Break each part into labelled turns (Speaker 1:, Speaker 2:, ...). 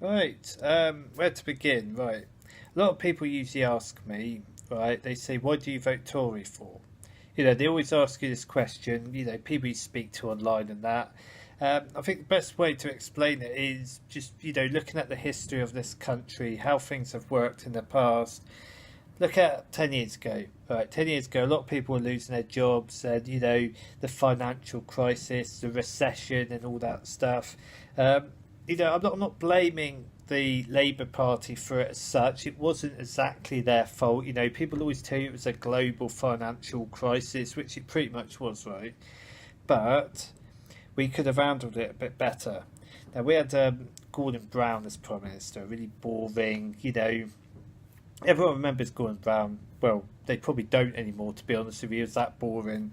Speaker 1: Right, where to begin? Right, a lot of people usually ask me, right, they say, why do you vote Tory for? They always ask you this question, people you speak to online and that. I think the best way to explain it is just, looking at the history of this country, how things have worked in the past. Look at 10 years ago. Right, 10 years ago, a lot of people were losing their jobs and, the financial crisis, the recession, and all that stuff. Um, I'm not blaming the Labour Party for it as such. It wasn't exactly their fault. People always tell you it was a global financial crisis, which it pretty much was, right? But we could have handled it a bit better. Now, we had Gordon Brown as Prime Minister, really boring, everyone remembers Gordon Brown. Well, they probably don't anymore, to be honest with you. He was that boring.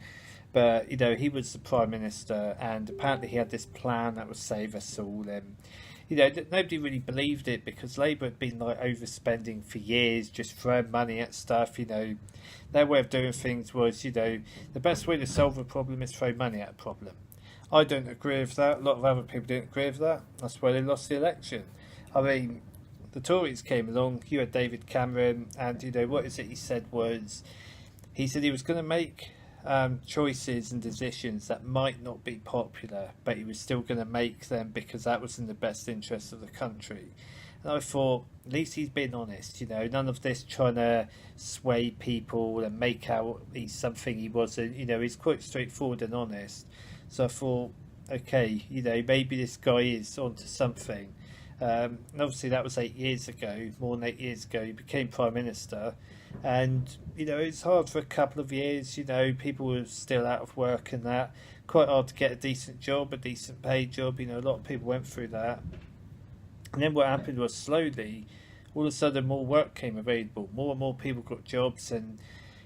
Speaker 1: But, he was the Prime Minister, and apparently he had this plan that would save us all. And, nobody really believed it because Labour had been like overspending for years, just throwing money at stuff. Their way of doing things was, the best way to solve a problem is throw money at a problem. I don't agree with that. A lot of other people don't agree with that. That's why they lost the election. I mean, the Tories came along. You had David Cameron, and what is it he said was he said he was going to make choices and decisions that might not be popular, but he was still going to make them because that was in the best interest of the country. And I thought, at least he's been honest. None of this trying to sway people and make out he's something he wasn't. He's quite straightforward and honest. So I thought, okay, maybe this guy is onto something. And obviously, that was 8 years ago, more than 8 years ago. He became Prime Minister. And, it's hard for a couple of years. People were still out of work and that. Quite hard to get a decent job, a decent paid job. A lot of people went through that. And then what happened was slowly, all of a sudden, more work came available. More and more people got jobs. And,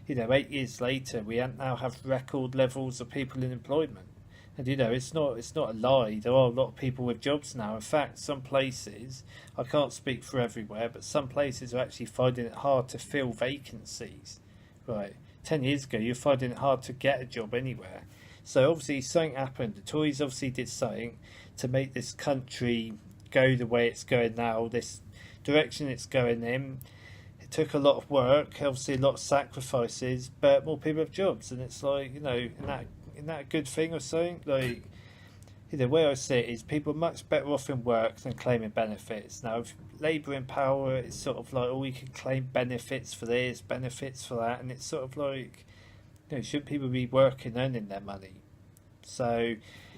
Speaker 1: 8 years later, we now have record levels of people in employment. And it's not a lie. There are a lot of people with jobs now. In fact, some places, I can't speak for everywhere, but some places are actually finding it hard to fill vacancies. Right, 10 years ago, you're finding it hard to get a job anywhere. So obviously something happened. The Tories obviously did something to make this country go the way it's going now. This direction it's going in. It took a lot of work, obviously a lot of sacrifices, but more people have jobs, and it's like isn't that a good thing or something? Like, the way I see it is people are much better off in work than claiming benefits. Now, if Labour in power, it's sort of like, oh, you can claim benefits for this, benefits for that, and it's sort of like, shouldn't people be working, earning their money? So,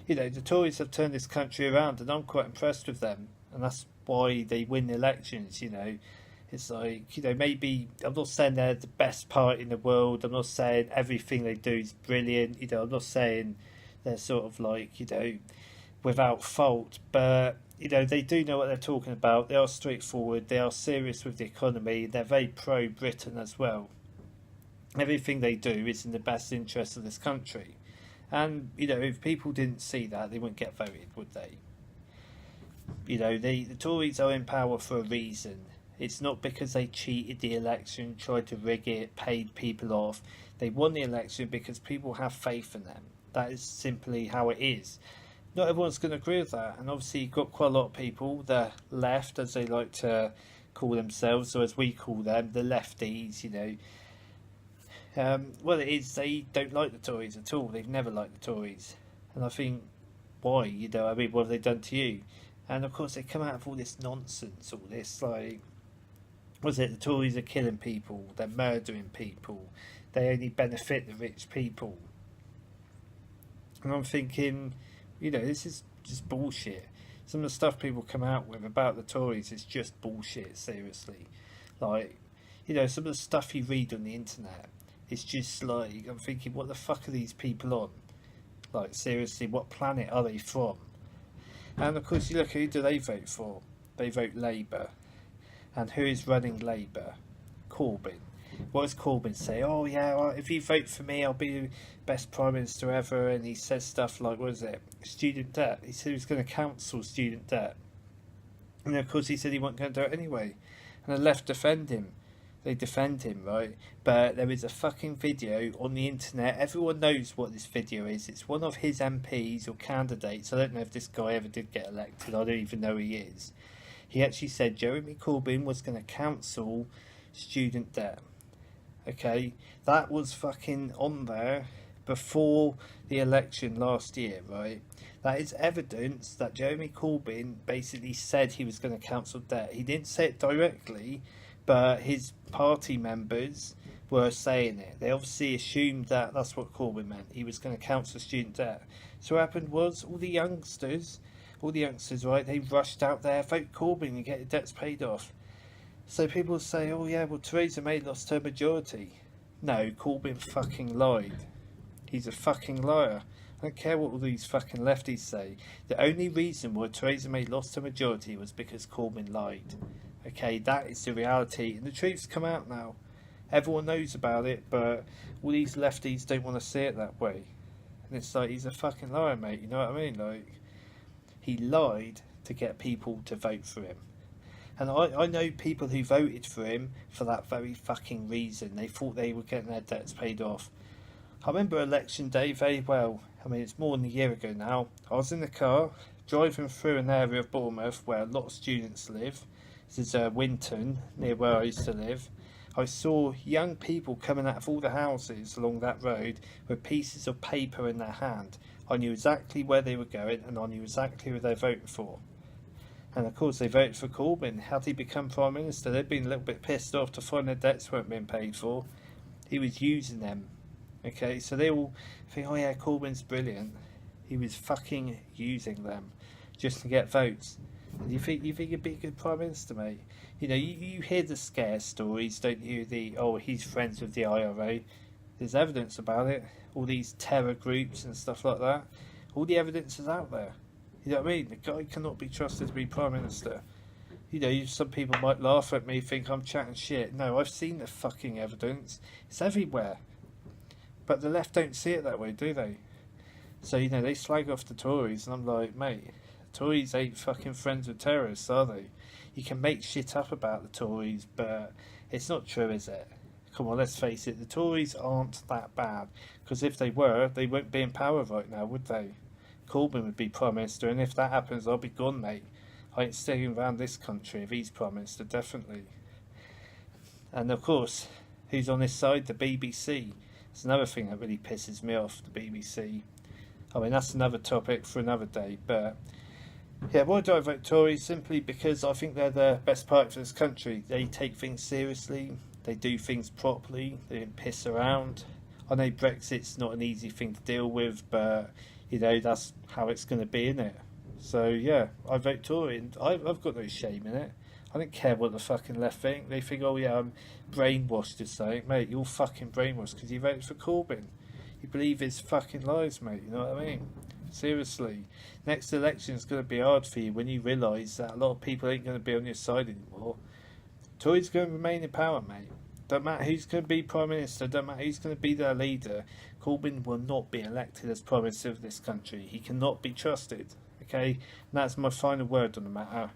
Speaker 1: the Tories have turned this country around, and I'm quite impressed with them, and that's why they win the elections. It's like, maybe I'm not saying they're the best party in the world. I'm not saying everything they do is brilliant. I'm not saying they're sort of like, without fault. But, they do know what they're talking about. They are straightforward. They are serious with the economy. They're very pro-Britain as well. Everything they do is in the best interest of this country. And, if people didn't see that, they wouldn't get voted, would they? The Tories are in power for a reason. It's not because they cheated the election, tried to rig it, paid people off. They won the election because people have faith in them. That is simply how it is. Not everyone's going to agree with that. And obviously, you've got quite a lot of people, the left, as they like to call themselves, or as we call them, the lefties. Well, it is, they don't like the Tories at all. They've never liked the Tories. And I think, why? What have they done to you? And of course, they come out of all this nonsense, all this, like, was it the Tories are killing people, they're murdering people, they only benefit the rich people. And I'm thinking, this is just bullshit. Some of the stuff people come out with about the Tories is just bullshit, seriously. Like, some of the stuff you read on the internet, it's just like, I'm thinking, what the fuck are these people on? Like, seriously, what planet are they from? And of course, you look, who do they vote for? They vote Labour. And who is running Labour? Corbyn. What does Corbyn say? Oh, yeah, well, if you vote for me, I'll be the best Prime Minister ever. And he says stuff like, what is it? Student debt. He said he was going to cancel student debt. And of course, he said he wasn't going to do it anyway. And the left defend him. They defend him, right? But there is a fucking video on the internet. Everyone knows what this video is. It's one of his MPs or candidates. I don't know if this guy ever did get elected. I don't even know who he is. He actually said Jeremy Corbyn was going to cancel student debt. Okay, that was fucking on there before the election last year, right? That is evidence that Jeremy Corbyn basically said he was going to cancel debt. He didn't say it directly, but his party members were saying it. They obviously assumed that that's what Corbyn meant. He was going to cancel student debt. So what happened was all the youngsters, right, they rushed out there, vote Corbyn and get your debts paid off. So people say, oh yeah, well Theresa May lost her majority. No, Corbyn fucking lied. He's a fucking liar. I don't care what all these fucking lefties say. The only reason why Theresa May lost her majority was because Corbyn lied. Okay, that is the reality. And the truth's come out now. Everyone knows about it, but all these lefties don't want to see it that way. And it's like, he's a fucking liar, mate. You know what I mean? Like, he lied to get people to vote for him. And I know people who voted for him for that very fucking reason. They thought they were getting their debts paid off. I remember election day very well. I mean, it's more than a year ago now. I was in the car, driving through an area of Bournemouth where a lot of students live. This is Winton, near where I used to live. I saw young people coming out of all the houses along that road with pieces of paper in their hand. I knew exactly where they were going and I knew exactly who they were voting for. And of course they voted for Corbyn. Had he become Prime Minister, they'd been a little bit pissed off to find their debts weren't being paid for. He was using them. Okay, so they all think, oh yeah, Corbyn's brilliant. He was fucking using them just to get votes. And you think he'd be a good Prime Minister, mate? You know, you hear the scare stories, don't you? He's friends with the IRA. There's evidence about it. All these terror groups and stuff like that. All the evidence is out there. You know what I mean? The guy cannot be trusted to be Prime Minister. You know, some people might laugh at me, think I'm chatting shit. No, I've seen the fucking evidence. It's everywhere. But the left don't see it that way, do they? So, you know, they slag off the Tories, and I'm like, mate, Tories ain't fucking friends with terrorists, are they? You can make shit up about the Tories, but it's not true, is it? Come on, let's face it, the Tories aren't that bad. Because if they were, they wouldn't be in power right now, would they? Corbyn would be Prime Minister, and if that happens, I'll be gone, mate. I ain't staying around this country if he's Prime Minister, definitely. And of course, who's on his side? The BBC. It's another thing that really pisses me off, the BBC. I mean, that's another topic for another day, but yeah, why do I vote Tory? Simply because I think they're the best party for this country. They take things seriously, they do things properly, they don't piss around. I know Brexit's not an easy thing to deal with, but you know, that's how it's going to be, isn't it? So yeah, I vote Tory, and I've got no shame in it. I don't care what the fucking left think. They think, oh yeah, I'm brainwashed or something. Mate, you're fucking brainwashed because you voted for Corbyn. You believe his fucking lies, mate, you know what I mean? Seriously. Next election is going to be hard for you when you realise that a lot of people ain't going to be on your side anymore. Tory's going to remain in power, mate. Don't matter who's going to be Prime Minister, don't matter who's going to be their leader, Corbyn will not be elected as Prime Minister of this country. He cannot be trusted, okay? And that's my final word on the matter.